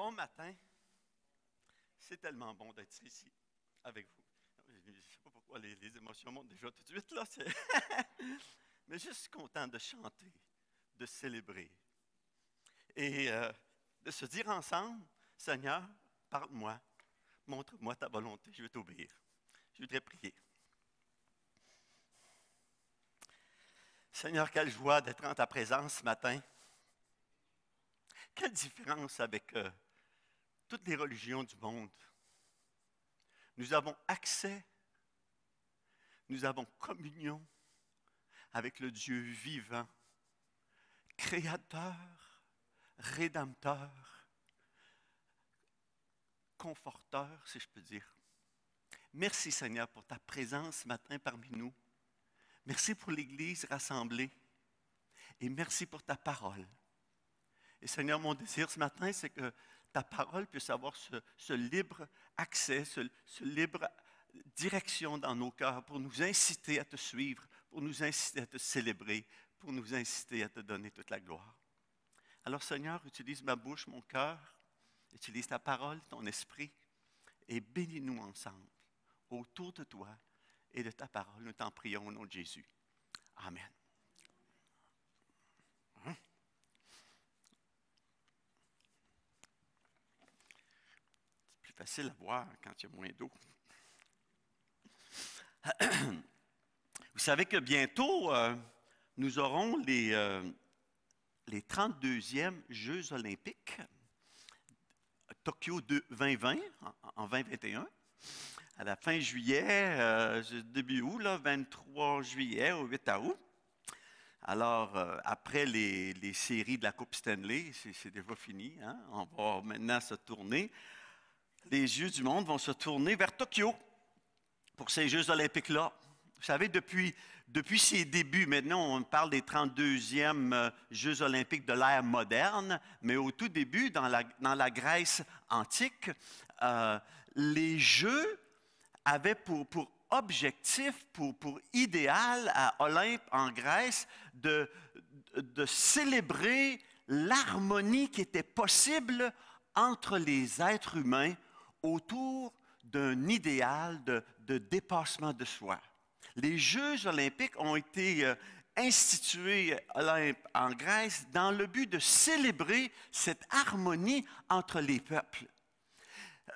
Bon matin. C'est tellement bon d'être ici avec vous. Je ne sais pas pourquoi les émotions montent déjà tout de suite là. Mais je suis content de chanter, de célébrer et de se dire ensemble, Seigneur, parle-moi, montre-moi ta volonté, je vais t'obéir. Je voudrais prier. Seigneur, quelle joie d'être en ta présence ce matin. Quelle différence avec toutes les religions du monde. Nous avons accès, nous avons communion avec le Dieu vivant, créateur, rédempteur, conforteur, si je peux dire. Merci Seigneur pour ta présence ce matin parmi nous. Merci pour l'Église rassemblée et merci pour ta parole. Et Seigneur, mon désir ce matin, c'est que ta parole puisse avoir ce libre accès, ce libre direction dans nos cœurs pour nous inciter à te suivre, pour nous inciter à te célébrer, pour nous inciter à te donner toute la gloire. Alors Seigneur, utilise ma bouche, mon cœur, utilise ta parole, ton esprit et bénis-nous ensemble autour de toi et de ta parole. Nous t'en prions au nom de Jésus. Amen. C'est plus facile à boire quand il y a moins d'eau. Vous savez que bientôt, nous aurons les 32e Jeux olympiques, Tokyo 2020, en 2021. À la fin juillet, début août, là, 23 juillet au 8 août. Alors, après les séries de la Coupe Stanley, c'est déjà fini. Hein? On va maintenant se tourner. Les yeux du monde vont se tourner vers Tokyo pour ces Jeux olympiques-là. Vous savez, depuis ses débuts, maintenant on parle des 32e Jeux olympiques de l'ère moderne, mais au tout début, dans la Grèce antique, les Jeux avaient pour objectif, pour idéal à Olympe en Grèce, de célébrer l'harmonie qui était possible entre les êtres humains autour d'un idéal de dépassement de soi. Les Jeux olympiques ont été institués Olympe en Grèce dans le but de célébrer cette harmonie entre les peuples.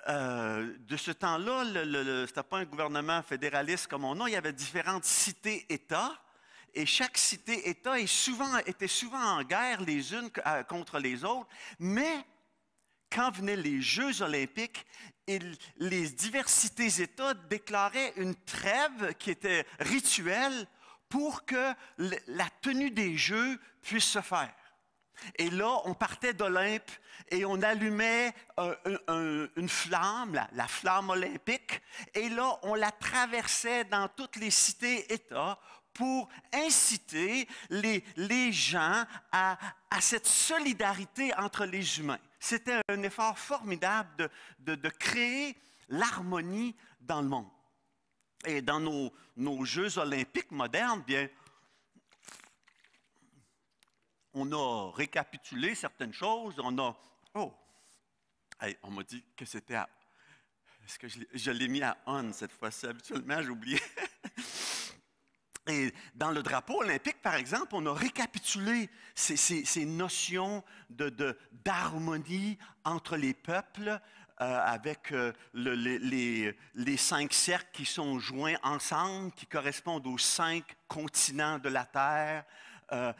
De ce temps-là, ce n'était pas un gouvernement fédéraliste comme on a, il y avait différentes cités-États, et chaque cité-État était souvent en guerre les unes contre les autres, mais quand venaient les Jeux olympiques, les diversités-États déclaraient une trêve qui était rituelle pour que la tenue des Jeux puisse se faire. Et là, on partait d'Olympe et on allumait une flamme, la flamme olympique, et là, on la traversait dans toutes les cités-États pour inciter les gens à cette solidarité entre les humains. C'était un effort formidable de créer l'harmonie dans le monde. Et dans nos Jeux olympiques modernes, bien, on a récapitulé certaines choses. On m'a dit que c'était à... Est-ce que je l'ai mis à on cette fois-ci? Habituellement, j'ai oublié. Et dans le drapeau olympique, par exemple, on a récapitulé ces notions d'harmonie entre les peuples avec les 5 cercles qui sont joints ensemble, qui correspondent aux 5 continents de la Terre,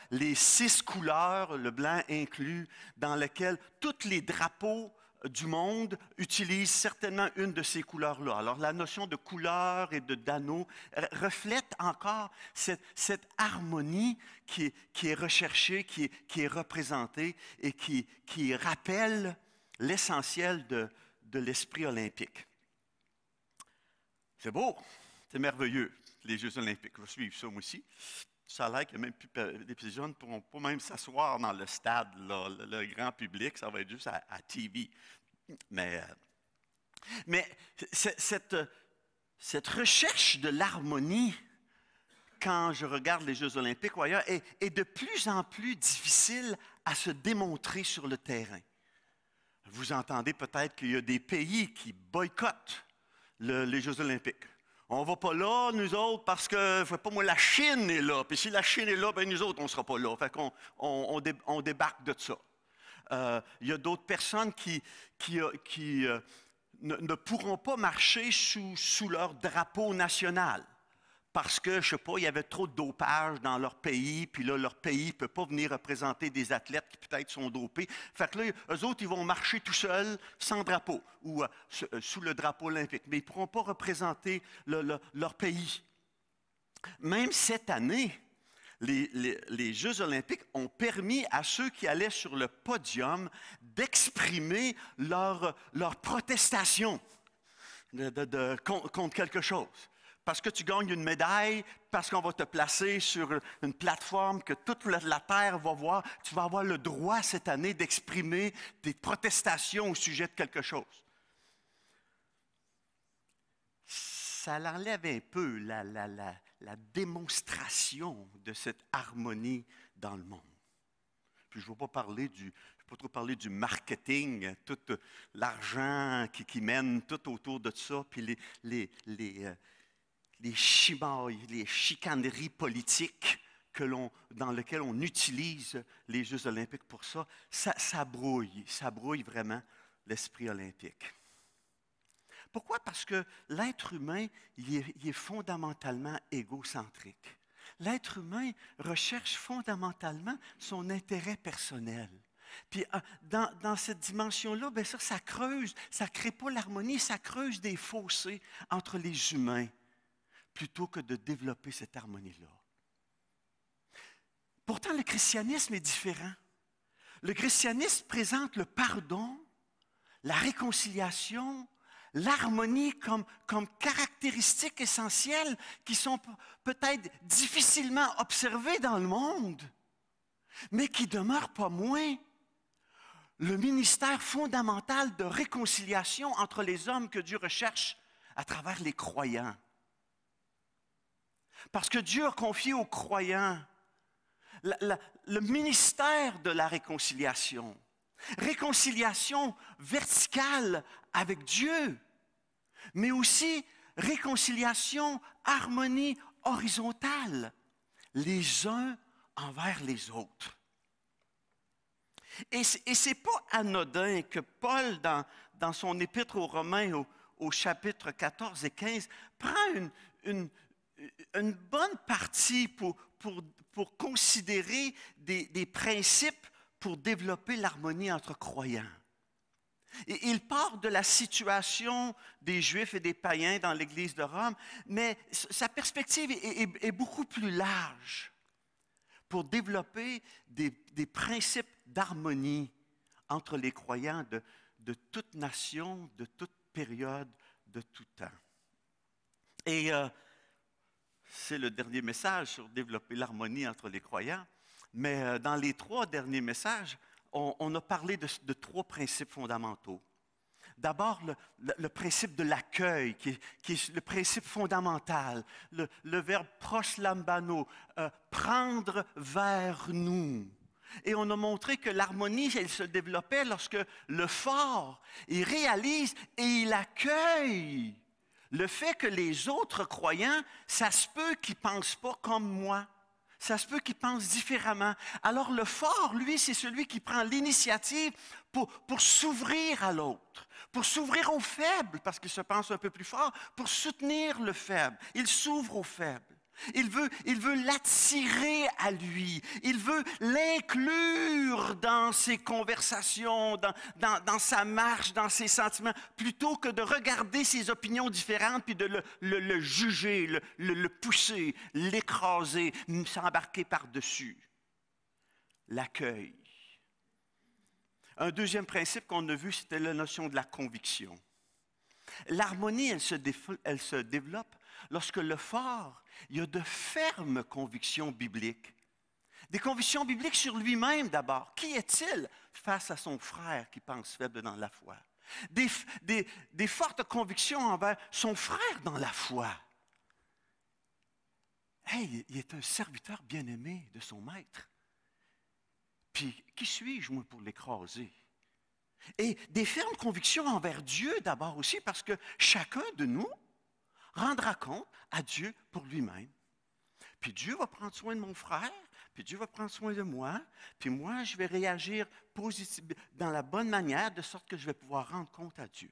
les 6 couleurs, le blanc inclus, dans lesquelles tous les drapeaux du monde utilisent certainement une de ces couleurs-là. Alors, la notion de couleur et d'anneau reflète encore cette harmonie qui est recherchée, qui est représentée et qui rappelle l'essentiel de l'esprit olympique. C'est beau, c'est merveilleux, les Jeux olympiques. Je vais suivre ça, moi aussi. Ça a l'air que même plus les petits jeunes ne pourront pas même s'asseoir dans le stade, là, le grand public, ça va être juste à TV. Mais cette recherche de l'harmonie, quand je regarde les Jeux olympiques ou ailleurs, est de plus en plus difficile à se démontrer sur le terrain. Vous entendez peut-être qu'il y a des pays qui boycottent les Jeux olympiques. On ne va pas là, nous autres, parce que, je sais pas moi, la Chine est là. Puis si la Chine est là, bien nous autres, on ne sera pas là. Fait qu'on on débarque de ça. Il y a d'autres personnes qui ne pourront pas marcher sous leur drapeau national. Parce que, je ne sais pas, il y avait trop de dopage dans leur pays, puis là, leur pays ne peut pas venir représenter des athlètes qui peut-être sont dopés. Fait que là, eux autres, ils vont marcher tout seuls, sans drapeau, ou sous le drapeau olympique. Mais ils ne pourront pas représenter leur pays. Même cette année, les Jeux olympiques ont permis à ceux qui allaient sur le podium d'exprimer leur protestation contre quelque chose. Parce que tu gagnes une médaille, parce qu'on va te placer sur une plateforme que toute la Terre va voir, tu vas avoir le droit cette année d'exprimer tes protestations au sujet de quelque chose. Ça enlève un peu la démonstration de cette harmonie dans le monde. Puis je ne vais pas trop parler du marketing, tout l'argent qui mène tout autour de ça, puis les chicaneries politiques dans lesquelles on utilise les Jeux olympiques pour ça, ça brouille vraiment l'esprit olympique. Pourquoi? Parce que l'être humain, il est fondamentalement égocentrique. L'être humain recherche fondamentalement son intérêt personnel. Puis dans cette dimension-là, bien ça creuse, ça ne crée pas l'harmonie, ça creuse des fossés entre les humains, plutôt que de développer cette harmonie-là. Pourtant, le christianisme est différent. Le christianisme présente le pardon, la réconciliation, l'harmonie comme caractéristiques essentielles qui sont peut-être difficilement observées dans le monde, mais qui ne demeurent pas moins le ministère fondamental de réconciliation entre les hommes que Dieu recherche à travers les croyants. Parce que Dieu a confié aux croyants le ministère de la réconciliation. Réconciliation verticale avec Dieu, mais aussi réconciliation, harmonie horizontale, les uns envers les autres. Et ce n'est pas anodin que Paul, dans son épître aux Romains, au chapitre 14 et 15, prend une bonne partie pour considérer des principes pour développer l'harmonie entre croyants. Et il part de la situation des Juifs et des païens dans l'Église de Rome, mais sa perspective est beaucoup plus large pour développer des principes d'harmonie entre les croyants de toute nation, de toute période, de tout temps. Et c'est le dernier message sur développer l'harmonie entre les croyants. Mais dans les 3 derniers messages, on a parlé de 3 principes fondamentaux. D'abord, le principe de l'accueil, qui est le principe fondamental. Le verbe proslambano, prendre vers nous. Et on a montré que l'harmonie, elle se développait lorsque le fort, il réalise et il accueille le fait que les autres croyants, ça se peut qu'ils ne pensent pas comme moi. Ça se peut qu'ils pensent différemment. Alors le fort, lui, c'est celui qui prend l'initiative pour s'ouvrir à l'autre, pour s'ouvrir au faible, parce qu'il se pense un peu plus fort, pour soutenir le faible. Il s'ouvre au faible. Il veut l'attirer à lui. Il veut l'inclure dans ses conversations, dans sa marche, dans ses sentiments, plutôt que de regarder ses opinions différentes puis de le juger, le pousser, l'écraser, s'embarquer par-dessus. L'accueil. Un deuxième principe qu'on a vu, c'était la notion de la conviction. L'harmonie, elle se développe lorsque le fort, il y a de fermes convictions bibliques. Des convictions bibliques sur lui-même d'abord. Qui est-il face à son frère qui pense faible dans la foi? Des fortes convictions envers son frère dans la foi. Hey, il est un serviteur bien-aimé de son maître. Puis, qui suis-je, moi, pour l'écraser? Et des fermes convictions envers Dieu d'abord aussi, parce que chacun de nous rendra compte à Dieu pour lui-même. Puis Dieu va prendre soin de mon frère, puis Dieu va prendre soin de moi, puis moi, je vais réagir dans la bonne manière, de sorte que je vais pouvoir rendre compte à Dieu.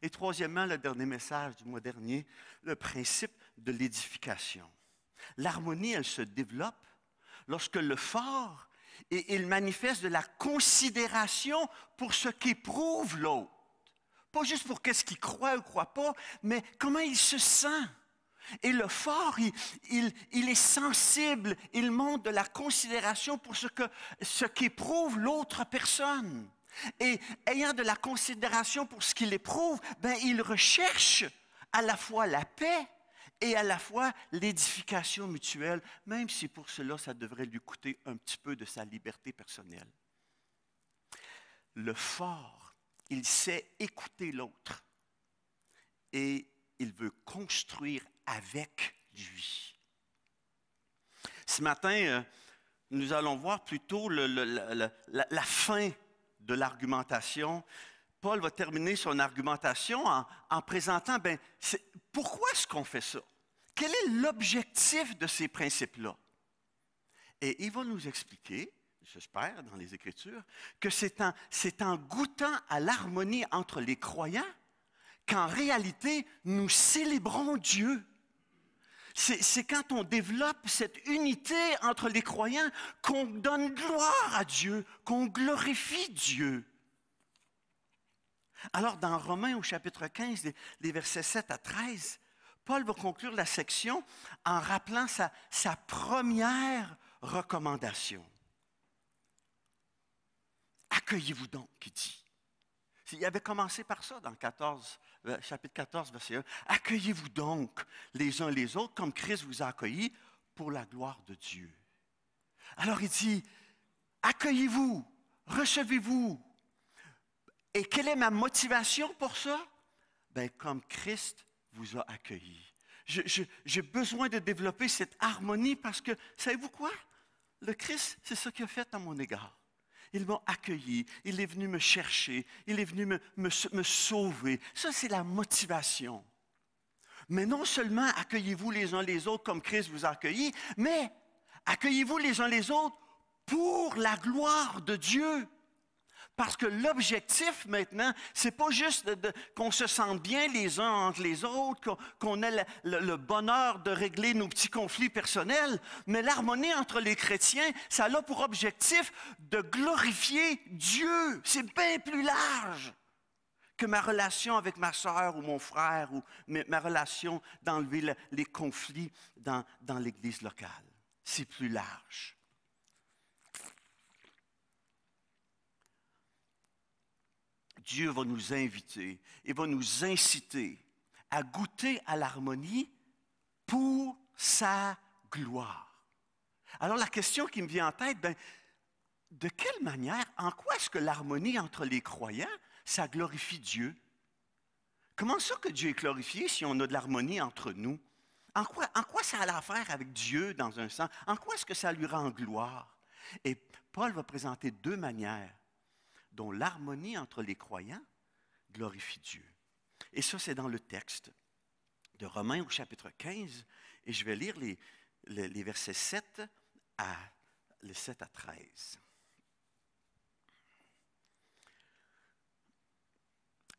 Et troisièmement, le dernier message du mois dernier, le principe de l'édification. L'harmonie, elle se développe lorsque le fort, il manifeste de la considération pour ce qu'éprouve l'autre. Pas juste pour qu'est-ce qu'il croit ou croit pas, mais comment il se sent. Et le fort, il est sensible, il montre de la considération pour ce qu'éprouve l'autre personne. Et ayant de la considération pour ce qu'il éprouve, ben, il recherche à la fois la paix et à la fois l'édification mutuelle, même si pour cela, ça devrait lui coûter un petit peu de sa liberté personnelle. Le fort, il sait écouter l'autre et il veut construire avec lui. Ce matin, nous allons voir plutôt la fin de l'argumentation. Paul va terminer son argumentation en présentant, pourquoi est-ce qu'on fait ça? Quel est l'objectif de ces principes-là? Et il va nous expliquer, j'espère, dans les Écritures, que c'est en goûtant à l'harmonie entre les croyants qu'en réalité, nous célébrons Dieu. C'est quand on développe cette unité entre les croyants qu'on donne gloire à Dieu, qu'on glorifie Dieu. Alors, dans Romains au chapitre 15, les versets 7 à 13, Paul va conclure la section en rappelant sa première recommandation. Accueillez-vous donc, il dit. Il avait commencé par ça dans chapitre 14, verset 1. Accueillez-vous donc les uns les autres comme Christ vous a accueillis pour la gloire de Dieu. Alors il dit, accueillez-vous, recevez-vous. Et quelle est ma motivation pour ça? Comme Christ vous a accueillis. J'ai besoin de développer cette harmonie parce que, savez-vous quoi? Le Christ, c'est ce qu'il a fait à mon égard. Il m'a accueilli, il est venu me chercher, il est venu me sauver. Ça, c'est la motivation. Mais non seulement accueillez-vous les uns les autres comme Christ vous a accueillis, mais accueillez-vous les uns les autres pour la gloire de Dieu. Parce que l'objectif maintenant, c'est pas juste qu'on se sente bien les uns entre les autres, qu'on ait le bonheur de régler nos petits conflits personnels, mais l'harmonie entre les chrétiens, ça a pour objectif de glorifier Dieu. C'est bien plus large que ma relation avec ma sœur ou mon frère ou ma relation d'enlever les conflits dans l'Église locale. C'est plus large. Dieu va nous inviter et va nous inciter à goûter à l'harmonie pour sa gloire. Alors la question qui me vient en tête, de quelle manière, en quoi est-ce que l'harmonie entre les croyants, ça glorifie Dieu? Comment ça que Dieu est glorifié si on a de l'harmonie entre nous? En quoi ça a l'affaire avec Dieu dans un sens? En quoi est-ce que ça lui rend gloire? Et Paul va présenter deux manières dont l'harmonie entre les croyants glorifie Dieu. Et ça, c'est dans le texte de Romains au chapitre 15, et je vais lire les versets 7 à 13.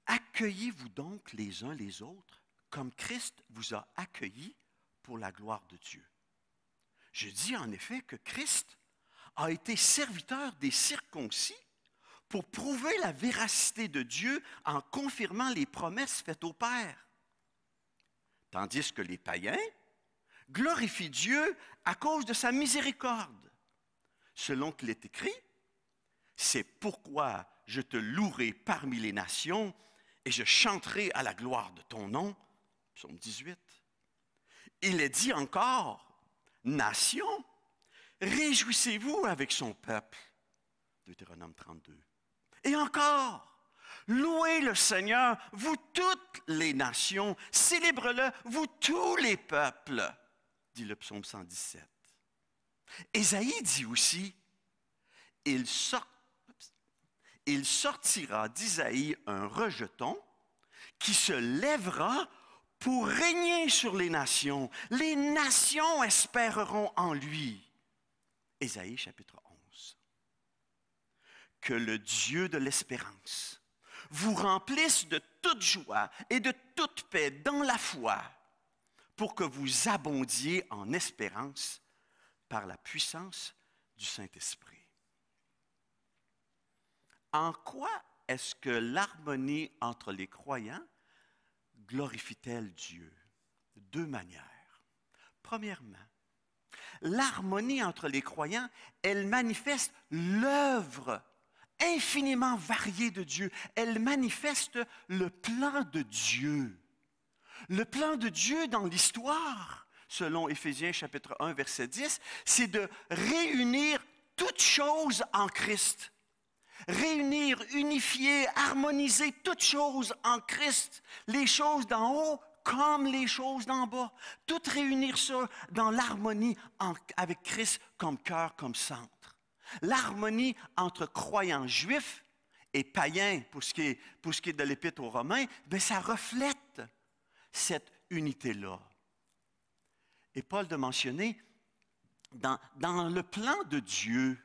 Accueillez-vous donc les uns les autres comme Christ vous a accueillis pour la gloire de Dieu. Je dis en effet que Christ a été serviteur des circoncis pour prouver la véracité de Dieu en confirmant les promesses faites au Père. Tandis que les païens glorifient Dieu à cause de sa miséricorde. Selon qu'il est écrit, « C'est pourquoi je te louerai parmi les nations et je chanterai à la gloire de ton nom. » Psaume 18. Il est dit encore, « Nations, réjouissez-vous avec son peuple. » Deutéronome 32. Et encore, louez le Seigneur, vous toutes les nations, célèbre-le, vous tous les peuples, dit le psaume 117. Ésaïe dit aussi, il il sortira d'Isaïe un rejeton qui se lèvera pour régner sur les nations. Les nations espéreront en lui. Ésaïe chapitre 11. Que le Dieu de l'espérance vous remplisse de toute joie et de toute paix dans la foi, pour que vous abondiez en espérance par la puissance du Saint-Esprit. En quoi est-ce que l'harmonie entre les croyants glorifie-t-elle Dieu? De deux manières. Premièrement, l'harmonie entre les croyants, elle manifeste l'œuvre infiniment variée de Dieu. Elle manifeste le plan de Dieu. Le plan de Dieu dans l'histoire, selon Éphésiens chapitre 1, verset 10, c'est de réunir toutes choses en Christ. Réunir, unifier, harmoniser toutes choses en Christ. Les choses d'en haut comme les choses d'en bas. Tout réunir ça dans l'harmonie avec Christ comme cœur, comme centre. L'harmonie entre croyants juifs et païens, pour ce qui est de l'Épître aux Romains, bien, ça reflète cette unité-là. Et Paul de mentionner, dans le plan de Dieu,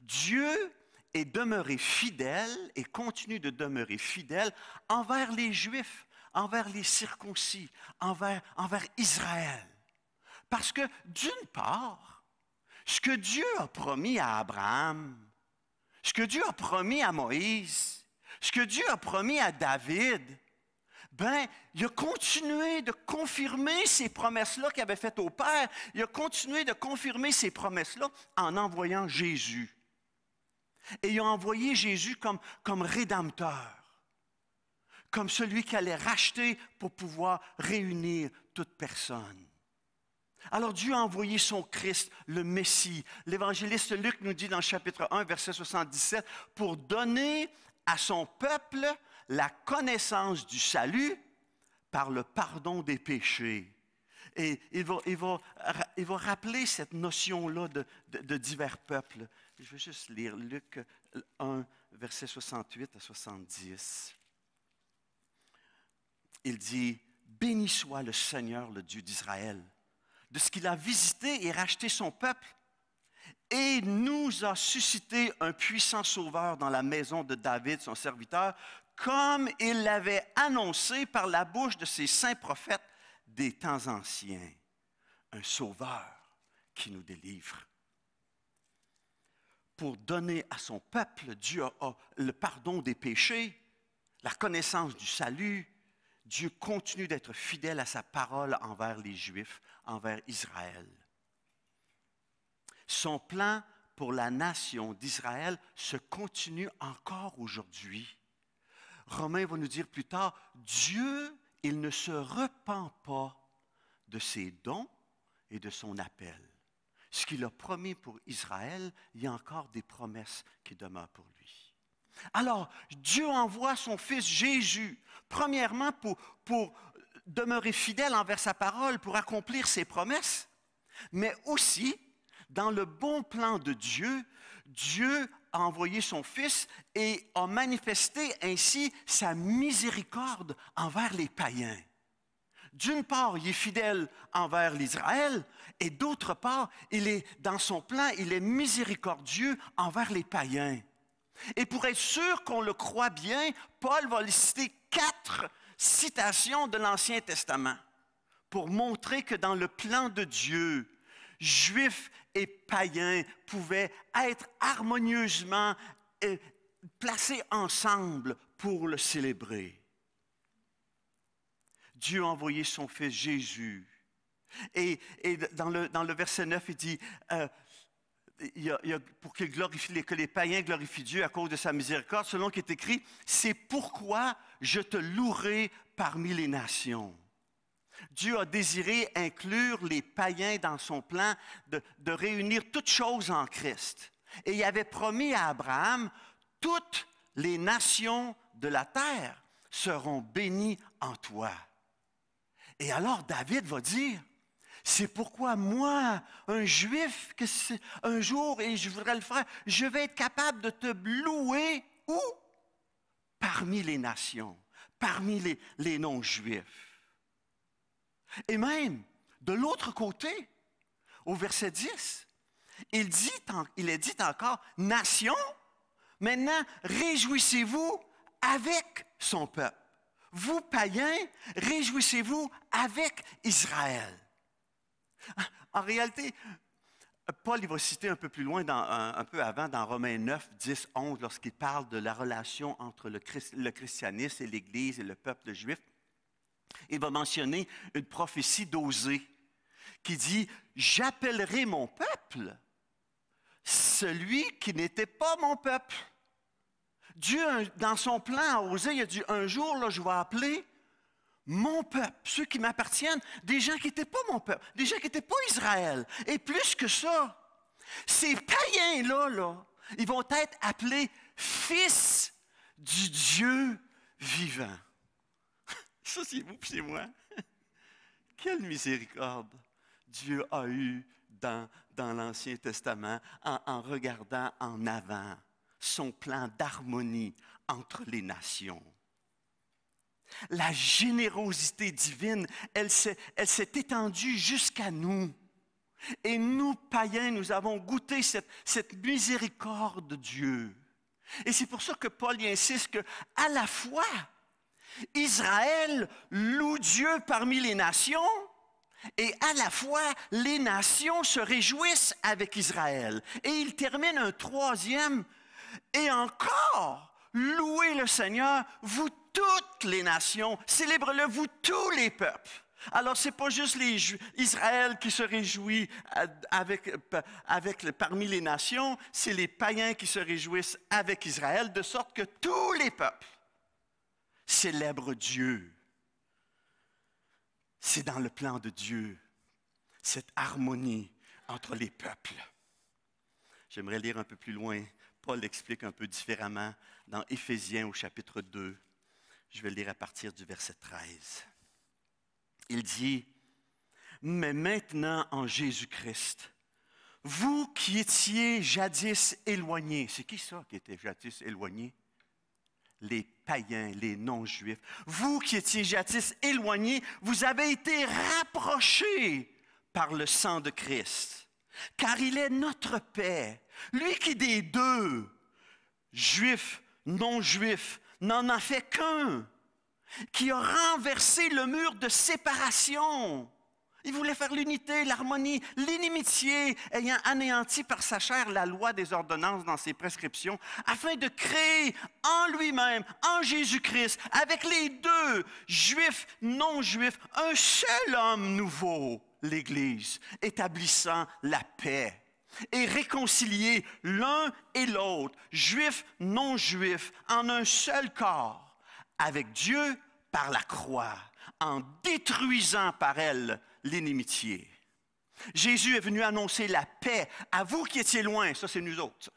Dieu est demeuré fidèle et continue de demeurer fidèle envers les Juifs, envers les circoncis, envers Israël. Parce que, d'une part, ce que Dieu a promis à Abraham, ce que Dieu a promis à Moïse, ce que Dieu a promis à David, ben, il a continué de confirmer ces promesses-là qu'il avait faites au Père. Il a continué de confirmer ces promesses-là en envoyant Jésus. Et il a envoyé Jésus comme rédempteur, comme celui qui allait racheter pour pouvoir réunir toute personne. Alors Dieu a envoyé son Christ, le Messie. L'évangéliste Luc nous dit dans le chapitre 1, verset 77, pour donner à son peuple la connaissance du salut par le pardon des péchés. Et il va rappeler cette notion-là de divers peuples. Je vais juste lire Luc 1, verset 68 à 70. Il dit, « Béni soit le Seigneur, le Dieu d'Israël, de ce qu'il a visité et racheté son peuple, et nous a suscité un puissant sauveur dans la maison de David, son serviteur, comme il l'avait annoncé par la bouche de ses saints prophètes des temps anciens. Un sauveur qui nous délivre. » Pour donner à son peuple, Dieu a le pardon des péchés, la connaissance du salut. Dieu continue d'être fidèle à sa parole envers les Juifs, envers Israël. Son plan pour la nation d'Israël se continue encore aujourd'hui. Romain va nous dire plus tard, Dieu, il ne se repent pas de ses dons et de son appel. Ce qu'il a promis pour Israël, il y a encore des promesses qui demeurent pour lui. Alors, Dieu envoie son Fils Jésus, premièrement pour demeurer fidèle envers sa parole, pour accomplir ses promesses, mais aussi, dans le bon plan de Dieu, Dieu a envoyé son Fils et a manifesté ainsi sa miséricorde envers les païens. D'une part, il est fidèle envers l'Israël, et d'autre part, dans son plan, il est miséricordieux envers les païens. Et pour être sûr qu'on le croit bien, Paul va citer 4 citations de l'Ancien Testament pour montrer que dans le plan de Dieu, Juifs et païens pouvaient être harmonieusement placés ensemble pour le célébrer. Dieu a envoyé son Fils Jésus. Et dans le verset 9, il dit, pour que les païens glorifient Dieu à cause de sa miséricorde, selon qu'il est écrit, « C'est pourquoi je te louerai parmi les nations. » Dieu a désiré inclure les païens dans son plan de réunir toutes choses en Christ. Et il avait promis à Abraham, « Toutes les nations de la terre seront bénies en toi. » Et alors David va dire, « C'est pourquoi moi, un Juif, un jour, et je voudrais le faire, je vais être capable de te louer où? Parmi les nations, parmi les non-Juifs. Et même, de l'autre côté, au verset 10, il est dit encore, nation, maintenant réjouissez-vous avec son peuple. Vous, païens, réjouissez-vous avec Israël. En réalité, Paul il va citer un peu plus loin, un peu avant, dans Romains 9, 10, 11, lorsqu'il parle de la relation entre le christianisme et l'Église et le peuple juif. Il va mentionner une prophétie d'Osée qui dit « J'appellerai mon peuple celui qui n'était pas mon peuple. » Dieu, dans son plan à Osée, il a dit « Un jour, là, je vais appeler mon peuple, ceux qui m'appartiennent, des gens qui n'étaient pas mon peuple, des gens qui n'étaient pas Israël. Et plus que ça, ces païens-là, ils vont être appelés fils du Dieu vivant. » Ça, c'est vous et c'est moi. Quelle miséricorde Dieu a eue dans l'Ancien Testament en regardant en avant son plan d'harmonie entre les nations. La générosité divine, elle s'est étendue jusqu'à nous. Et nous, païens, nous avons goûté cette miséricorde de Dieu. Et c'est pour ça que Paul y insiste qu'à la fois, Israël loue Dieu parmi les nations, et à la fois, les nations se réjouissent avec Israël. Et il termine un troisième, et encore, louez le Seigneur, vous toutes les nations, célébrez-le, vous tous les peuples. Alors, ce n'est pas juste Israël qui se réjouit parmi les nations, c'est les païens qui se réjouissent avec Israël, de sorte que tous les peuples célèbrent Dieu. C'est dans le plan de Dieu, cette harmonie entre les peuples. J'aimerais lire un peu plus loin. Paul l'explique un peu différemment dans Éphésiens au chapitre 2. Je vais lire à partir du verset 13. Il dit, « Mais maintenant en Jésus-Christ, vous qui étiez jadis éloignés. » C'est qui ça qui était jadis éloigné? Les païens, les non-juifs. « Vous qui étiez jadis éloignés, vous avez été rapprochés par le sang de Christ. Car il est notre paix, lui qui des deux, juifs, non-juifs, n'en a fait qu'un, qui a renversé le mur de séparation. Il voulait faire l'unité, l'harmonie, l'inimitié, ayant anéanti par sa chair la loi des ordonnances dans ses prescriptions, afin de créer en lui-même, en Jésus-Christ, avec les deux, juifs, non-juifs, un seul homme nouveau, l'Église, établissant la paix et réconcilier l'un et l'autre, juifs, non-juifs, en un seul corps, avec Dieu par la croix, en détruisant par elle l'inimitié. Jésus est venu annoncer la paix à vous qui étiez loin, ça c'est nous autres,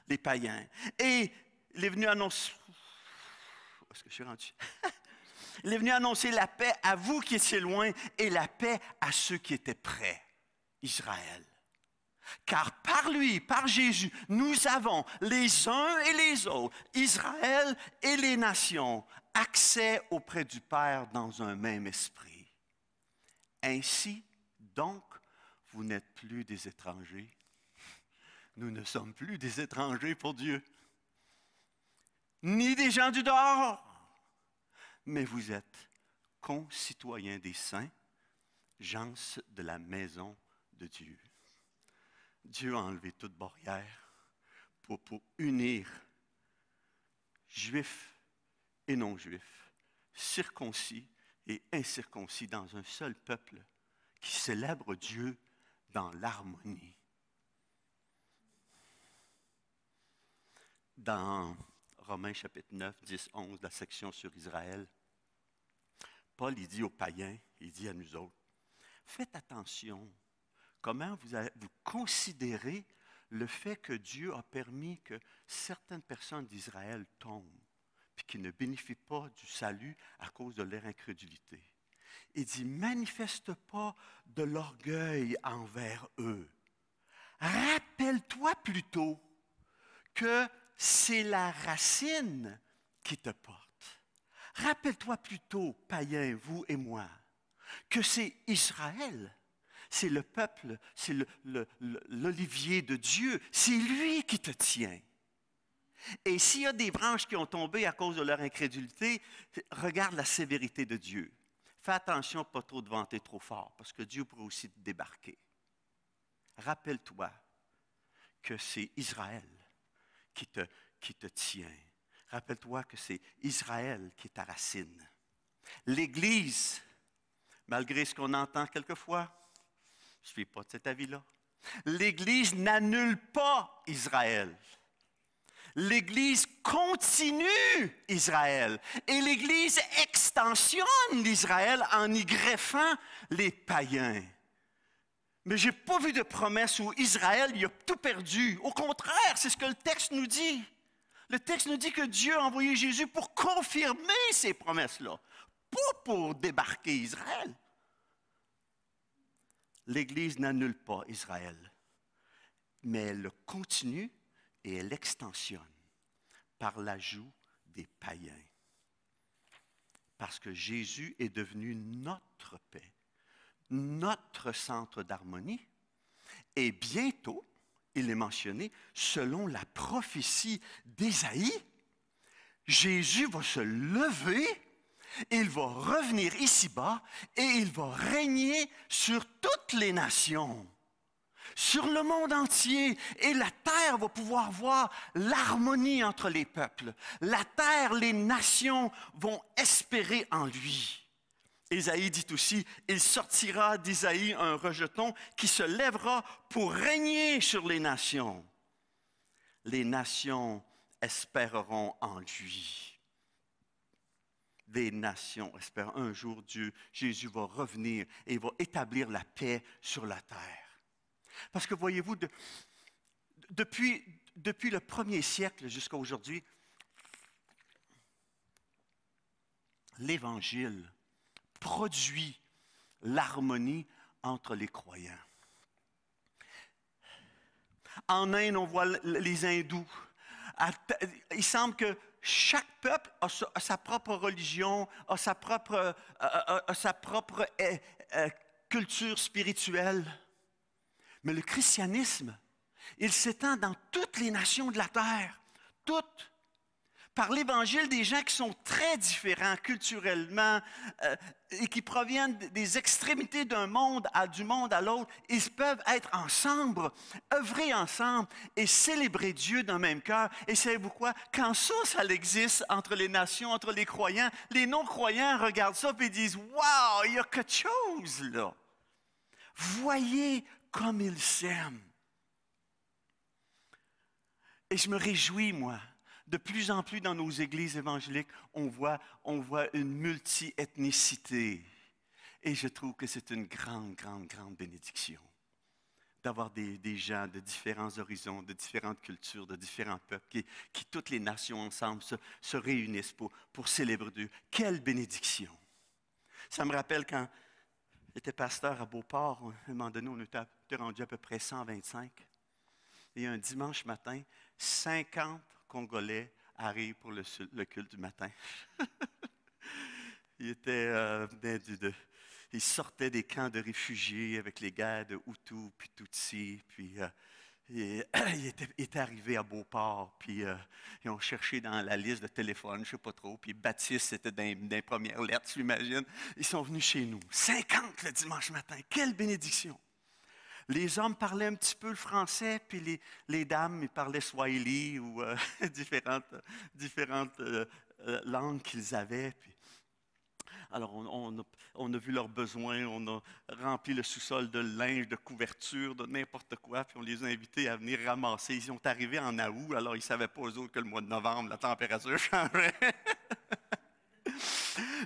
les païens. Et il est venu annoncer... Où est-ce que je suis rendu? Il est venu annoncer la paix à vous qui étiez loin et la paix à ceux qui étaient près, Israël. Car par lui, par Jésus, nous avons les uns et les autres, Israël et les nations, accès auprès du Père dans un même esprit. Ainsi, donc, vous n'êtes plus des étrangers. Nous ne sommes plus des étrangers pour Dieu, ni des gens du dehors, mais vous êtes concitoyens des saints, gens de la maison de Dieu. Dieu a enlevé toute barrière pour unir juifs et non-juifs, circoncis et incirconcis dans un seul peuple qui célèbre Dieu dans l'harmonie. Dans Romains chapitre 9, 10, 11, la section sur Israël, Paul il dit aux païens, il dit à nous autres, faites attention. Comment vous considérez le fait que Dieu a permis que certaines personnes d'Israël tombent, puis qu'ils ne bénéficient pas du salut à cause de leur incrédulité? Il dit, manifeste pas de l'orgueil envers eux. Rappelle-toi plutôt que c'est la racine qui te porte. Rappelle-toi plutôt, païen, vous et moi, que c'est Israël, c'est le peuple, c'est l'olivier de Dieu, c'est lui qui te tient. Et s'il y a des branches qui ont tombé à cause de leur incrédulité, regarde la sévérité de Dieu. Fais attention pas trop de vanter trop fort, parce que Dieu pourrait aussi te débarquer. Rappelle-toi que c'est Israël qui te tient. Rappelle-toi que c'est Israël qui est ta racine. L'Église, malgré ce qu'on entend quelquefois, je ne suis pas de cet avis-là. L'Église n'annule pas Israël. L'Église continue Israël. Et l'Église extensionne l'Israël en y greffant les païens. Mais je n'ai pas vu de promesse où Israël il a tout perdu. Au contraire, c'est ce que le texte nous dit. Le texte nous dit que Dieu a envoyé Jésus pour confirmer ces promesses-là, pas pour débarquer Israël. L'Église n'annule pas Israël, mais elle le continue et elle l'extensionne par l'ajout des païens. Parce que Jésus est devenu notre paix, notre centre d'harmonie. Et bientôt, il est mentionné, selon la prophétie d'Ésaïe, Jésus va se lever, il va revenir ici-bas et il va régner sur toutes les nations, sur le monde entier. Et la terre va pouvoir voir l'harmonie entre les peuples. La terre, les nations vont espérer en lui. Ésaïe dit aussi, il sortira d'Isaïe un rejeton qui se lèvera pour régner sur les nations. Les nations espéreront en lui. Des nations espèrent un jour Jésus va revenir et il va établir la paix sur la terre. Parce que voyez-vous, depuis le 1er siècle jusqu'à aujourd'hui, l'Évangile produit l'harmonie entre les croyants. En Inde, on voit les hindous. Il semble que chaque peuple a sa propre religion, a sa propre culture spirituelle. Mais le christianisme, il s'étend dans toutes les nations de la terre, toutes. Par l'Évangile, des gens qui sont très différents culturellement et qui proviennent des extrémités d'un monde à l'autre, ils peuvent être ensemble, œuvrer ensemble et célébrer Dieu d'un même cœur. Et savez-vous quoi? Quand ça existe entre les nations, entre les croyants, les non-croyants regardent ça et disent « Wow, il y a quelque chose là! Voyez comme ils s'aiment! » Et je me réjouis, moi. De plus en plus dans nos églises évangéliques, on voit une multi-ethnicité. Et je trouve que c'est une grande, grande, grande bénédiction d'avoir des gens de différents horizons, de différentes cultures, de différents peuples, qui toutes les nations ensemble se réunissent pour célébrer Dieu. Quelle bénédiction! Ça me rappelle quand j'étais pasteur à Beauport, à un moment donné, on était rendu à peu près 125. Et un dimanche matin, 50 Congolais arrivent pour le culte du matin. Ils sortaient des camps de réfugiés avec les guerres de Hutu puis Tutsi. Puis ils étaient arrivés à Beauport. Puis ils ont cherché dans la liste de téléphone, je ne sais pas trop. Puis Baptiste, c'était dans les premières lettres, tu imagines. Ils sont venus chez nous. 50 le dimanche matin. Quelle bénédiction! Les hommes parlaient un petit peu le français, puis les dames ils parlaient swahili ou différentes langues qu'ils avaient. Puis, alors, on a vu leurs besoins, on a rempli le sous-sol de linge, de couverture, de n'importe quoi, puis on les a invités à venir ramasser. Ils sont arrivés en août, alors ils ne savaient pas eux autres que le mois de novembre, la température changeait.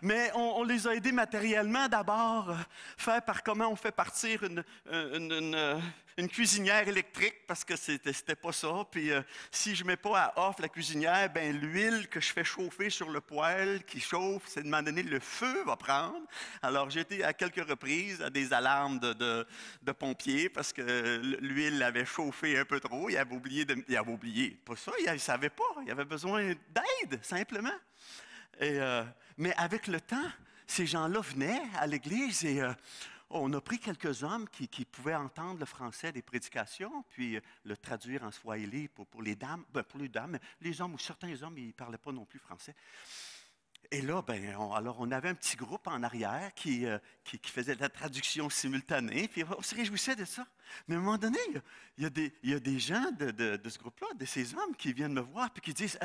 Mais on les a aidés matériellement d'abord, faire par comment on fait partir une cuisinière électrique, parce que c'était pas ça. Puis si je mets pas à off la cuisinière, ben l'huile que je fais chauffer sur le poêle qui chauffe, c'est de m'en donner le feu va prendre. Alors j'ai été à quelques reprises à des alarmes de pompiers parce que l'huile avait chauffé un peu trop. Il avait oublié, pas ça, il ne savait pas. Il avait besoin d'aide, simplement. Et, mais avec le temps, ces gens-là venaient à l'église et on a pris quelques hommes qui pouvaient entendre le français des prédications, puis le traduire en swahili pour les dames, pour les dames, les hommes ou certains hommes, ils ne parlaient pas non plus français. Et là, alors on avait un petit groupe en arrière qui faisait de la traduction simultanée, puis on se réjouissait de ça. Mais à un moment donné, il y a des gens de ce groupe-là, de ces hommes qui viennent me voir, puis qui disent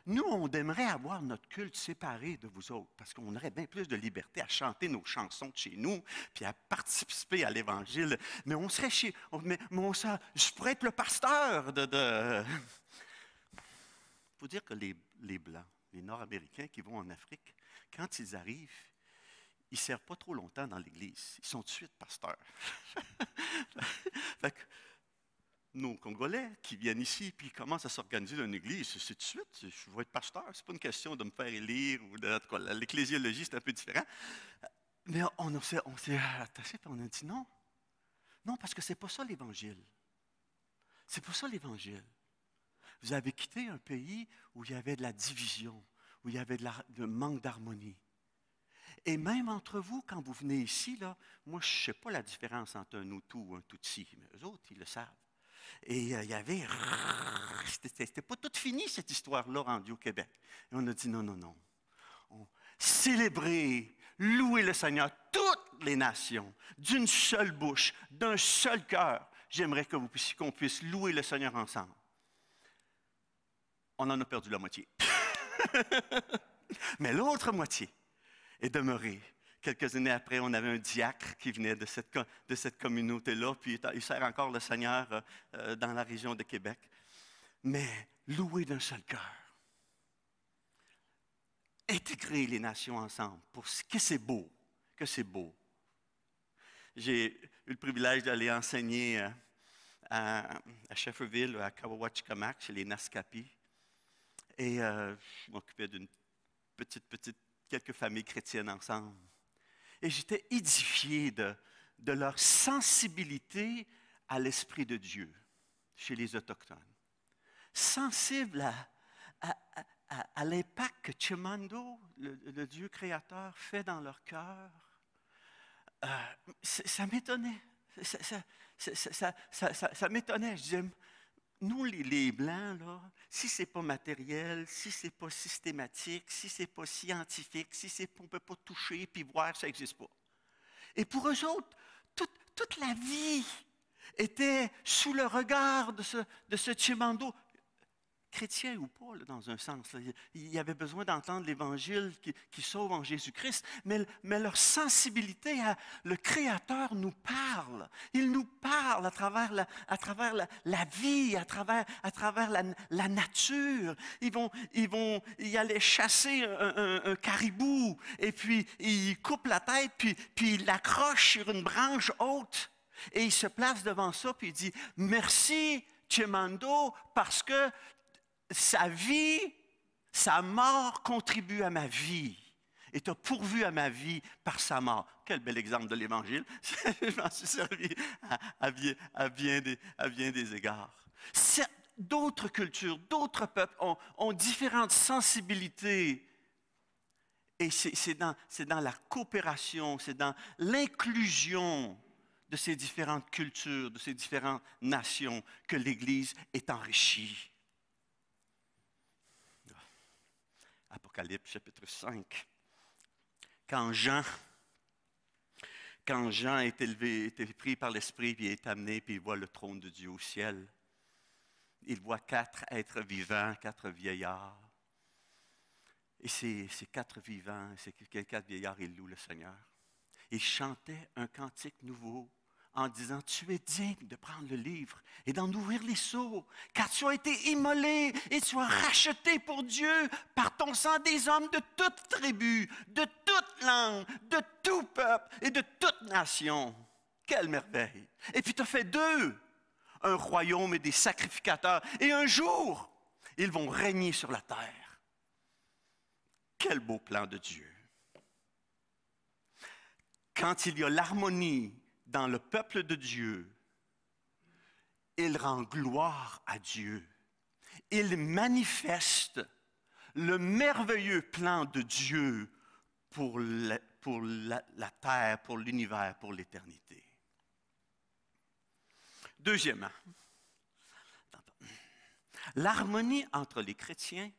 nous, on aimerait avoir notre culte séparé de vous autres, parce qu'on aurait bien plus de liberté à chanter nos chansons de chez nous, puis à participer à l'Évangile. Mais on serait je pourrais être le pasteur de... Il faut dire que les Blancs, les Nord-Américains qui vont en Afrique, quand ils arrivent, ils ne servent pas trop longtemps dans l'Église. Ils sont tout de suite pasteurs. Fait que nos Congolais qui viennent ici puis ils commencent à s'organiser dans une église, c'est tout de suite, je veux être pasteur. Ce n'est pas une question de me faire élire ou de. En tout cas, l'ecclésiologie, c'est un peu différent. Mais on s'est attaché et on a dit non. Non, parce que ce n'est pas ça l'Évangile. C'est pas ça l'Évangile. Vous avez quitté un pays où il y avait de la division, où il y avait de manque d'harmonie. Et même entre vous, quand vous venez ici, là, moi, je ne sais pas la différence entre un Hutu ou un Tutsi, mais eux autres, ils le savent. Et il y avait... C'était pas tout fini, cette histoire-là, rendue au Québec. Et on a dit non, non, non. Célébrer, louer le Seigneur, toutes les nations, d'une seule bouche, d'un seul cœur. J'aimerais qu'on puisse louer le Seigneur ensemble. On en a perdu la moitié. Mais l'autre moitié est demeurée. Quelques années après, on avait un diacre qui venait de cette communauté-là, puis il sert encore le Seigneur dans la région de Québec. Mais louer d'un seul cœur. Intégrer les nations ensemble, que c'est beau, que c'est beau. J'ai eu le privilège d'aller enseigner à Shefferville, à Kawawachikamak, chez les Naskapi. Et je m'occupais d'une quelques familles chrétiennes ensemble. Et j'étais édifié de leur sensibilité à l'Esprit de Dieu chez les Autochtones. Sensible à l'impact que Chimando, le Dieu créateur, fait dans leur cœur. Ça m'étonnait. Ça m'étonnait. Je disais, nous, les Blancs, là, si ce n'est pas matériel, si ce n'est pas systématique, si ce n'est pas scientifique, on ne peut pas toucher puis voir, ça n'existe pas. Et pour eux autres, toute la vie était sous le regard de ce Chimando, chrétien ou pas, là, dans un sens. Là. Il y avait besoin d'entendre l'Évangile qui sauve en Jésus-Christ, mais leur sensibilité à le Créateur nous parle. Il nous parle à travers la vie, à travers la nature. Ils allaient chasser un caribou, et puis ils coupent la tête, puis ils l'accrochent sur une branche haute. Et il se place devant ça, puis il dit « Merci, Chimando, parce que sa vie, sa mort contribue à ma vie. Et tu as pourvu à ma vie par sa mort. » Quel bel exemple de l'Évangile. Je m'en suis servi à bien des égards. D'autres cultures, d'autres peuples ont différentes sensibilités. Et c'est dans la coopération, c'est dans l'inclusion de ces différentes cultures, de ces différentes nations que l'Église est enrichie. Apocalypse chapitre 5. Quand Jean est été pris par l'Esprit, puis est amené, puis il voit le trône de Dieu au ciel, il voit 4 êtres vivants, 4 vieillards. Et ces 4 vivants, ces 4 vieillards, ils louent le Seigneur. Ils chantaient un cantique nouveau en disant, tu es digne de prendre le livre et d'en ouvrir les sceaux, car tu as été immolé et tu as racheté pour Dieu par ton sang des hommes de toute tribu, de toute langue, de tout peuple et de toute nation. Quelle merveille! Et puis tu as fait d'eux un royaume et des sacrificateurs, et un jour, ils vont régner sur la terre. Quel beau plan de Dieu! Quand il y a l'harmonie dans le peuple de Dieu, il rend gloire à Dieu. Il manifeste le merveilleux plan de Dieu pour la terre, pour l'univers, pour l'éternité. Deuxièmement, l'harmonie entre les chrétiens,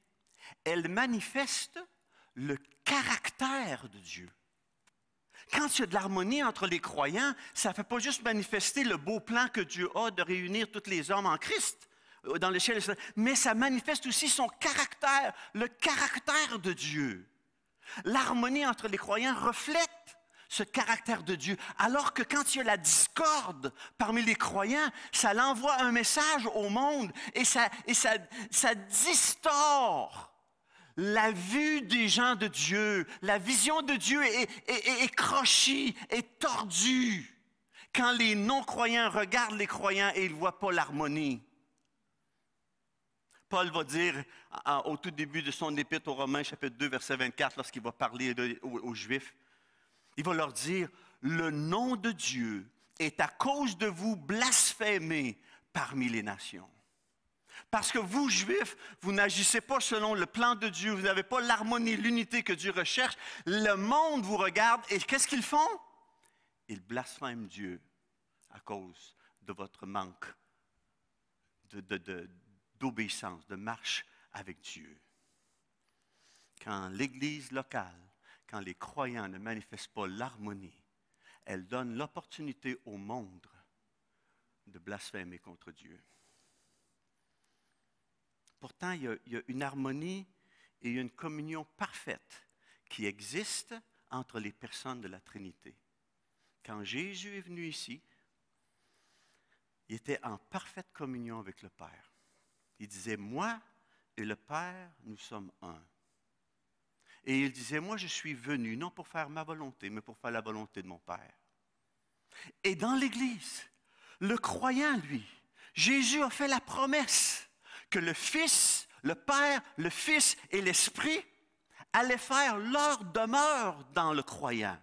elle manifeste le caractère de Dieu. Quand il y a de l'harmonie entre les croyants, ça ne fait pas juste manifester le beau plan que Dieu a de réunir tous les hommes en Christ dans le ciel, mais ça manifeste aussi son caractère, le caractère de Dieu. L'harmonie entre les croyants reflète ce caractère de Dieu, alors que quand il y a la discorde parmi les croyants, ça l'envoie un message au monde et ça distord la vue des gens de Dieu. La vision de Dieu est crochue, est tordue. Quand les non-croyants regardent les croyants et ils ne voient pas l'harmonie. Paul va dire au tout début de son épître aux Romains, chapitre 2, verset 24, lorsqu'il va parler aux Juifs, il va leur dire, « Le nom de Dieu est à cause de vous blasphémé parmi les nations. » Parce que vous, Juifs, vous n'agissez pas selon le plan de Dieu, vous n'avez pas l'harmonie, l'unité que Dieu recherche. Le monde vous regarde et qu'est-ce qu'ils font? Ils blasphèment Dieu à cause de votre manque d'obéissance, de marche avec Dieu. Quand l'Église locale, quand les croyants ne manifestent pas l'harmonie, elle donne l'opportunité au monde de blasphémer contre Dieu. Pourtant, il y a une harmonie et une communion parfaite qui existe entre les personnes de la Trinité. Quand Jésus est venu ici, il était en parfaite communion avec le Père. Il disait, « Moi et le Père, nous sommes un. » Et il disait, « Moi, je suis venu, non pour faire ma volonté, mais pour faire la volonté de mon Père. » Et dans l'Église, le croyant, lui, Jésus a fait la promesse que le Fils, le Père, le Fils et l'Esprit allaient faire leur demeure dans le croyant.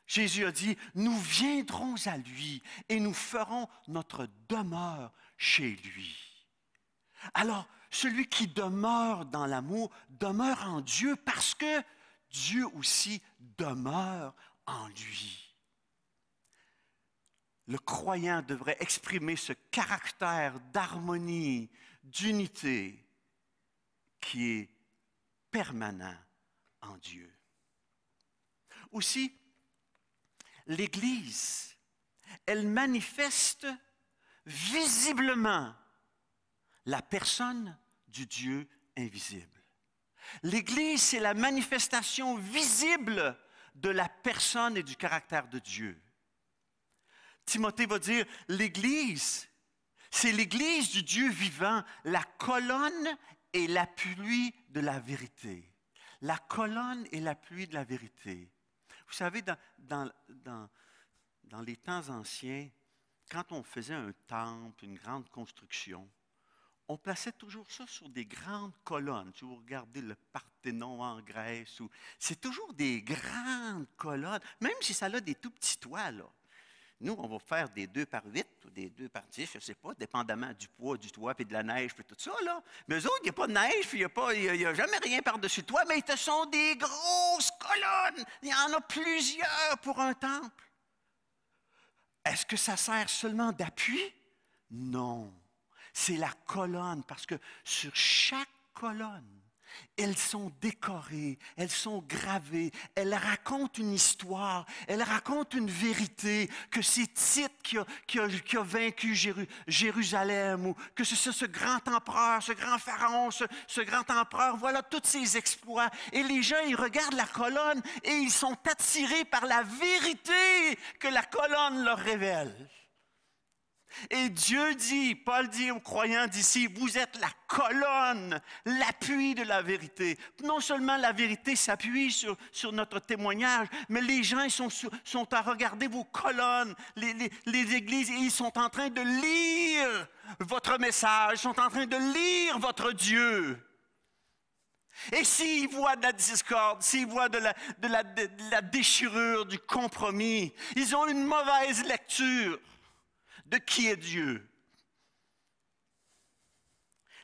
Jésus a dit, « Nous viendrons à lui et nous ferons notre demeure chez lui. » Alors, celui qui demeure dans l'amour demeure en Dieu parce que Dieu aussi demeure en lui. Le croyant devrait exprimer ce caractère d'harmonie, d'unité qui est permanent en Dieu. Aussi, l'Église, elle manifeste visiblement la personne du Dieu invisible. L'Église, c'est la manifestation visible de la personne et du caractère de Dieu. Timothée va dire, l'Église, c'est l'Église du Dieu vivant, la colonne et l'appui de la vérité. La colonne et l'appui de la vérité. Vous savez, dans les temps anciens, quand on faisait un temple, une grande construction, on plaçait toujours ça sur des grandes colonnes. Si vous regardez le Parthénon en Grèce, c'est toujours des grandes colonnes, même si ça a des tout petits toits, là. Nous, on va faire des 2 par 8 ou des 2 par 10, je ne sais pas, dépendamment du poids du toit et de la neige et tout ça, là. Mais eux autres, il n'y a pas de neige, puis il n'y a jamais rien par-dessus le toit, mais ce sont des grosses colonnes. Il y en a plusieurs pour un temple. Est-ce que ça sert seulement d'appui? Non. C'est la colonne, parce que sur chaque colonne, elles sont décorées, elles sont gravées, elles racontent une histoire, elles racontent une vérité, que c'est Tite qui a vaincu Jérusalem, ou que c'est ce grand empereur, ce grand pharaon, ce grand empereur, voilà tous ses exploits. Et les gens, ils regardent la colonne et ils sont attirés par la vérité que la colonne leur révèle. Et Dieu dit, Paul dit aux croyants d'ici, vous êtes la colonne, l'appui de la vérité. Non seulement la vérité s'appuie sur notre témoignage, mais les gens sont à regarder vos colonnes, les églises, et ils sont en train de lire votre message, sont en train de lire votre Dieu. Et s'ils voient de la discorde, s'ils voient de la déchirure, du compromis, ils ont une mauvaise lecture de qui est Dieu.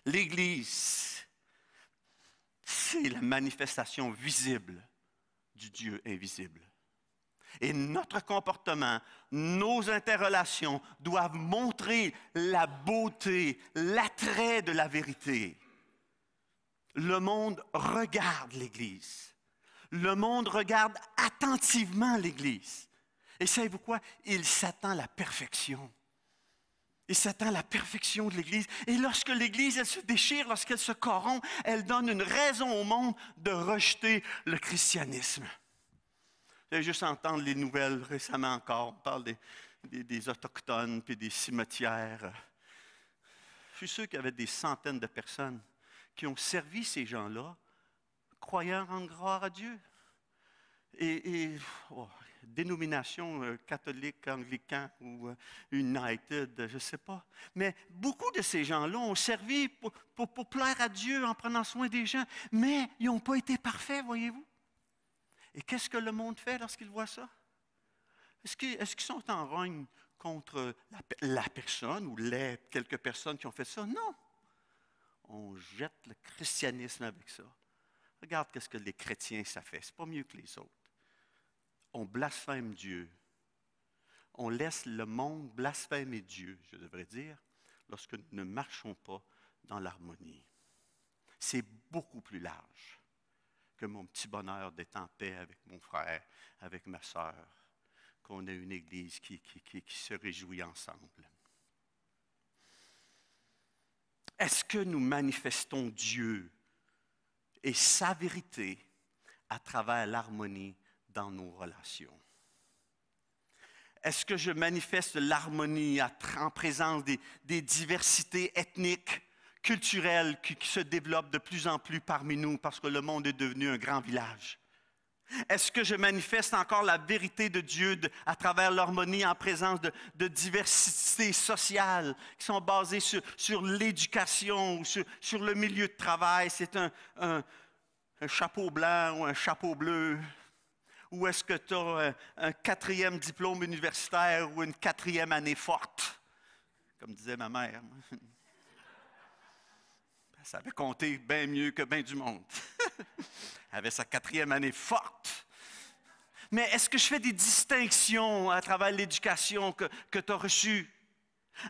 L'Église, c'est la manifestation visible du Dieu invisible. Et notre comportement, nos interrelations doivent montrer la beauté, l'attrait de la vérité. Le monde regarde l'Église. Le monde regarde attentivement l'Église. Et savez-vous quoi? Il s'attend à la perfection. Il s'attend à la perfection de l'Église. Et lorsque l'Église, elle se déchire, lorsqu'elle se corrompt, elle donne une raison au monde de rejeter le christianisme. Vous avez juste entendu les nouvelles récemment encore. On parle des Autochtones puis des cimetières. Je suis sûr qu'il y avait des centaines de personnes qui ont servi ces gens-là, croyant rendre gloire à Dieu. Dénomination catholique, anglican ou United, je ne sais pas. Mais beaucoup de ces gens-là ont servi pour plaire à Dieu en prenant soin des gens, mais ils n'ont pas été parfaits, voyez-vous. Et qu'est-ce que le monde fait lorsqu'il voit ça? Est-ce qu'ils sont en rogne contre la personne ou les quelques personnes qui ont fait ça? Non. On jette le christianisme avec ça. Regarde qu'est-ce que les chrétiens, ça fait. Ce n'est pas mieux que les autres. On blasphème Dieu. On laisse le monde blasphémer Dieu, je devrais dire, lorsque nous ne marchons pas dans l'harmonie. C'est beaucoup plus large que mon petit bonheur d'être en paix avec mon frère, avec ma sœur, qu'on ait une Église qui se réjouit ensemble. Est-ce que nous manifestons Dieu et sa vérité à travers l'harmonie dans nos relations? Est-ce que je manifeste l'harmonie en présence des diversités ethniques, culturelles qui se développent de plus en plus parmi nous parce que le monde est devenu un grand village? Est-ce que je manifeste encore la vérité de Dieu à travers l'harmonie en présence de diversités sociales qui sont basées sur l'éducation ou sur le milieu de travail? C'est un chapeau blanc ou un chapeau bleu? Ou est-ce que tu as un 4e diplôme universitaire ou une 4e année forte? Comme disait ma mère. Ça avait compté bien mieux que bien du monde. Elle avait sa 4e année forte. Mais est-ce que je fais des distinctions à travers l'éducation que tu as reçue?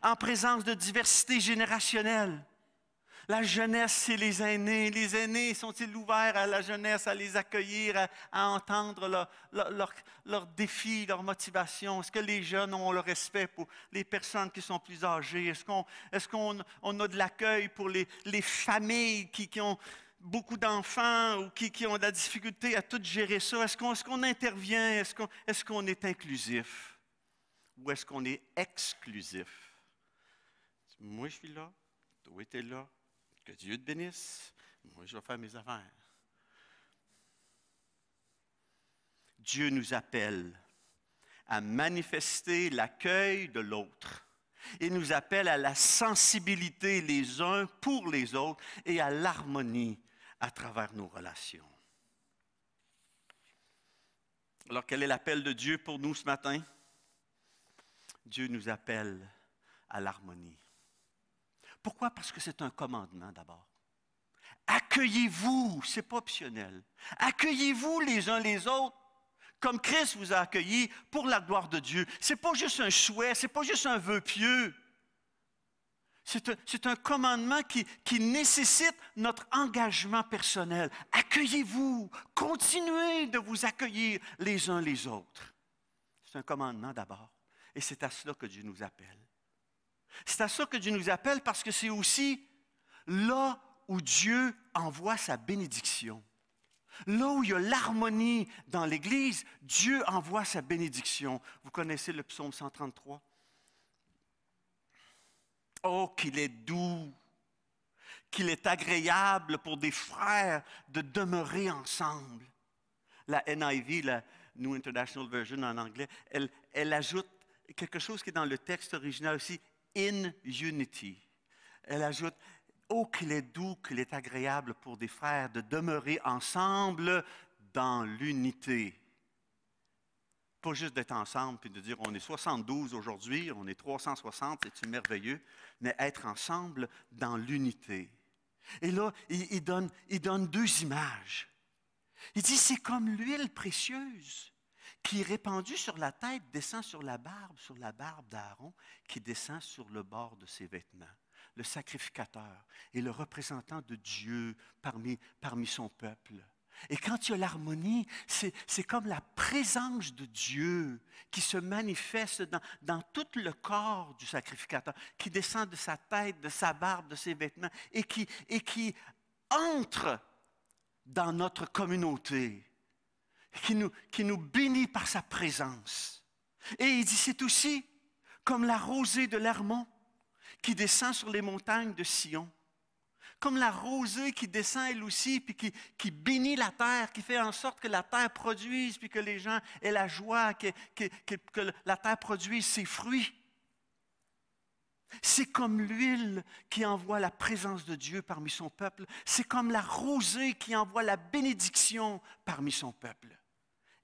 En présence de diversité générationnelle. La jeunesse, c'est les aînés. Les aînés, sont-ils ouverts à la jeunesse, à les accueillir, à entendre leurs défis, leurs motivations? Est-ce que les jeunes ont le respect pour les personnes qui sont plus âgées? Est-ce qu'on a de l'accueil pour les familles qui ont beaucoup d'enfants ou qui ont de la difficulté à tout gérer ça? Est-ce qu'on intervient? Est-ce qu'on est inclusif? Ou est-ce qu'on est exclusif? Moi, je suis là. Toi, tu es là. Que Dieu te bénisse. Moi, je vais faire mes affaires. Dieu nous appelle à manifester l'accueil de l'autre. Il nous appelle à la sensibilité les uns pour les autres et à l'harmonie à travers nos relations. Alors, quel est l'appel de Dieu pour nous ce matin? Dieu nous appelle à l'harmonie. Pourquoi? Parce que c'est un commandement d'abord. Accueillez-vous, ce n'est pas optionnel. Accueillez-vous les uns les autres comme Christ vous a accueillis pour la gloire de Dieu. Ce n'est pas juste un souhait, ce n'est pas juste un vœu pieux. C'est un commandement qui nécessite notre engagement personnel. Accueillez-vous, continuez de vous accueillir les uns les autres. C'est un commandement d'abord. Et c'est à cela que Dieu nous appelle. C'est à ça que Dieu nous appelle parce que c'est aussi là où Dieu envoie sa bénédiction. Là où il y a l'harmonie dans l'Église, Dieu envoie sa bénédiction. Vous connaissez le psaume 133? Oh, qu'il est doux, qu'il est agréable pour des frères de demeurer ensemble. La NIV, la New International Version en anglais, elle ajoute quelque chose qui est dans le texte original aussi, in unity. Elle ajoute, oh, qu'il est doux, qu'il est agréable pour des frères de demeurer ensemble dans l'unité. Pas juste d'être ensemble puis de dire on est 72 aujourd'hui, on est 360, c'est merveilleux, mais être ensemble dans l'unité. Et là, il donne deux images. Il dit c'est comme l'huile précieuse qui est répandue sur la tête, descend sur la barbe d'Aaron, qui descend sur le bord de ses vêtements. Le sacrificateur est le représentant de Dieu parmi son peuple. Et quand il y a l'harmonie, c'est comme la présence de Dieu qui se manifeste dans tout le corps du sacrificateur, qui descend de sa tête, de sa barbe, de ses vêtements, et qui entre dans notre communauté, qui nous bénit par sa présence. Et il dit, c'est aussi comme la rosée de l'Hermon qui descend sur les montagnes de Sion. Comme la rosée qui descend elle aussi, puis qui bénit la terre, qui fait en sorte que la terre produise, puis que les gens aient la joie, que la terre produise ses fruits. C'est comme l'huile qui envoie la présence de Dieu parmi son peuple. C'est comme la rosée qui envoie la bénédiction parmi son peuple.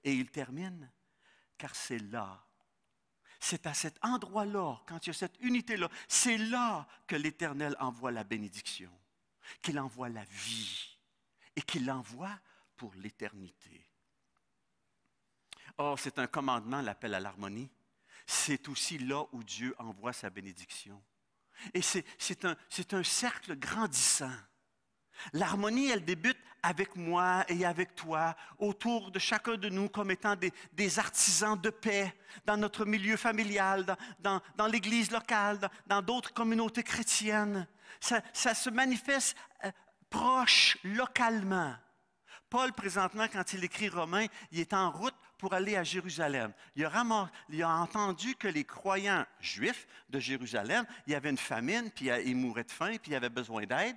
Et il termine, car c'est là. C'est à cet endroit-là, quand il y a cette unité-là, c'est là que l'Éternel envoie la bénédiction, qu'il envoie la vie et qu'il l'envoie pour l'éternité. Or, c'est un commandement, l'appel à l'harmonie. C'est aussi là où Dieu envoie sa bénédiction. Et c'est un cercle grandissant. L'harmonie, elle débute avec moi et avec toi, autour de chacun de nous comme étant des artisans de paix dans notre milieu familial, dans l'Église locale, dans d'autres communautés chrétiennes. Ça se manifeste proche, localement. Paul, présentement, quand il écrit Romains, il est en route pour aller à Jérusalem. Il a entendu que les croyants juifs de Jérusalem, il y avait une famine, puis ils mouraient de faim, puis ils avaient besoin d'aide.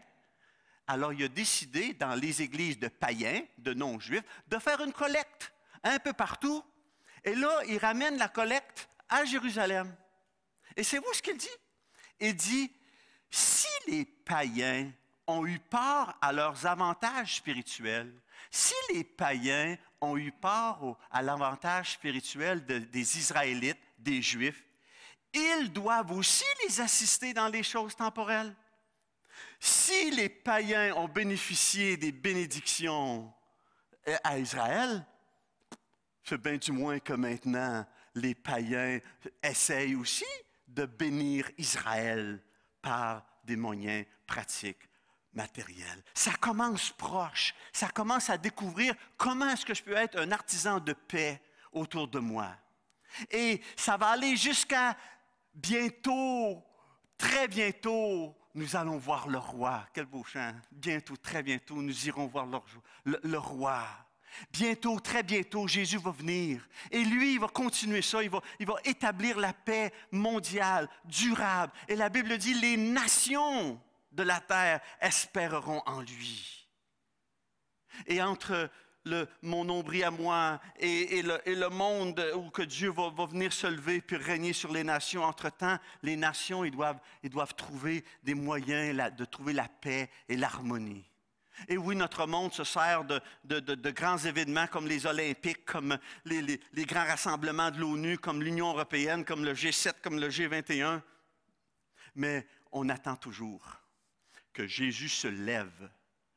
Alors, il a décidé, dans les églises de païens, de non-juifs, de faire une collecte un peu partout. Et là, il ramène la collecte à Jérusalem. Et c'est vous ce qu'il dit? Il dit, si les païens ont eu part à leurs avantages spirituels, si les païens ont eu part à l'avantage spirituel des Israélites, des Juifs, ils doivent aussi les assister dans les choses temporelles. Si les païens ont bénéficié des bénédictions à Israël, c'est bien du moins que maintenant, les païens essayent aussi de bénir Israël par des moyens pratiques, matériels. Ça commence proche, ça commence à découvrir comment est-ce que je peux être un artisan de paix autour de moi. Et ça va aller jusqu'à bientôt, très bientôt, nous allons voir le roi. Quel beau chant. Bientôt, très bientôt, nous irons voir le roi. Bientôt, très bientôt, Jésus va venir. Et lui, il va continuer ça. Il va établir la paix mondiale, durable. Et la Bible dit, les nations de la terre espéreront en lui. Et entre mon nombril à moi et le monde où que Dieu va venir se lever puis régner sur les nations. Entre-temps, les nations, ils doivent trouver des moyens de trouver la paix et l'harmonie. Et oui, notre monde se sert de grands événements comme les Olympiques, comme les grands rassemblements de l'ONU, comme l'Union européenne, comme le G7, comme le G21. Mais on attend toujours que Jésus se lève,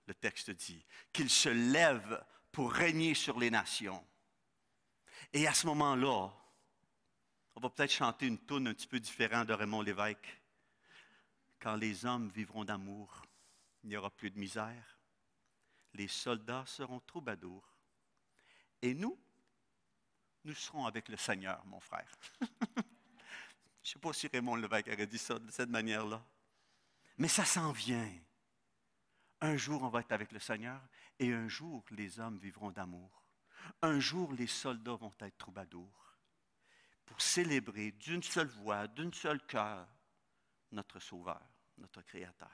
le texte dit, qu'il se lève pour régner sur les nations. Et à ce moment-là, on va peut-être chanter une toune un petit peu différente de Raymond Lévesque. Quand les hommes vivront d'amour, il n'y aura plus de misère. Les soldats seront troubadours. Et nous serons avec le Seigneur, mon frère. Je ne sais pas si Raymond Lévesque aurait dit ça de cette manière-là. Mais ça s'en vient. Un jour, on va être avec le Seigneur et un jour, les hommes vivront d'amour. Un jour, les soldats vont être troubadours pour célébrer d'une seule voix, d'un seul cœur, notre Sauveur, notre Créateur.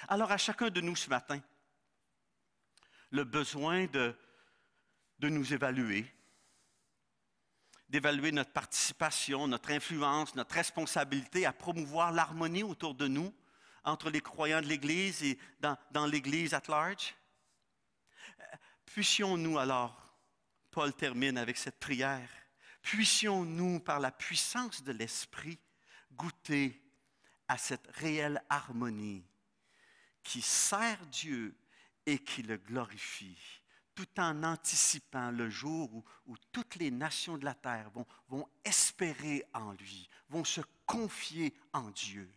Alors, à chacun de nous ce matin, le besoin de nous évaluer, d'évaluer notre participation, notre influence, notre responsabilité à promouvoir l'harmonie autour de nous, entre les croyants de l'Église et dans l'Église at large. Puissions-nous alors, Paul termine avec cette prière, puissions-nous, par la puissance de l'Esprit, goûter à cette réelle harmonie qui sert Dieu et qui le glorifie, tout en anticipant le jour où toutes les nations de la terre vont espérer en lui, vont se confier en Dieu.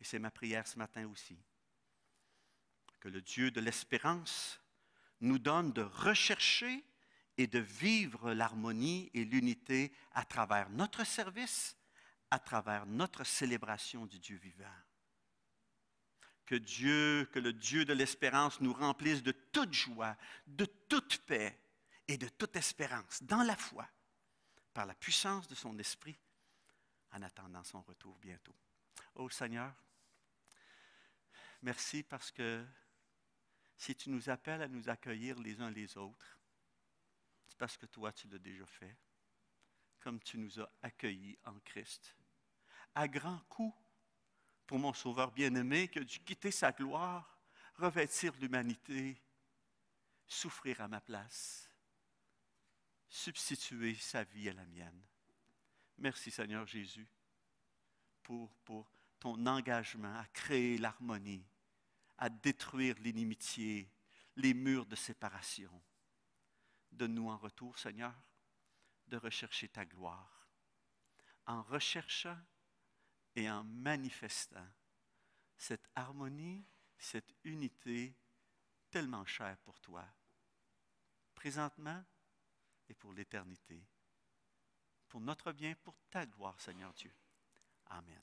Et c'est ma prière ce matin aussi, que le Dieu de l'espérance nous donne de rechercher et de vivre l'harmonie et l'unité à travers notre service, à travers notre célébration du Dieu vivant. Que le Dieu de l'espérance nous remplisse de toute joie, de toute paix et de toute espérance dans la foi, par la puissance de son esprit, en attendant son retour bientôt. Ô Seigneur, merci parce que si tu nous appelles à nous accueillir les uns les autres, c'est parce que toi, tu l'as déjà fait, comme tu nous as accueillis en Christ. À grands coups, pour mon Sauveur bien-aimé, qui a dû quitter sa gloire, revêtir l'humanité, souffrir à ma place, substituer sa vie à la mienne. Merci Seigneur Jésus pour ton engagement à créer l'harmonie, à détruire l'inimitié, les murs de séparation. Donne-nous en retour, Seigneur, de rechercher ta gloire, en recherchant et en manifestant cette harmonie, cette unité tellement chère pour toi, présentement et pour l'éternité. Pour notre bien, pour ta gloire, Seigneur Dieu. Amen.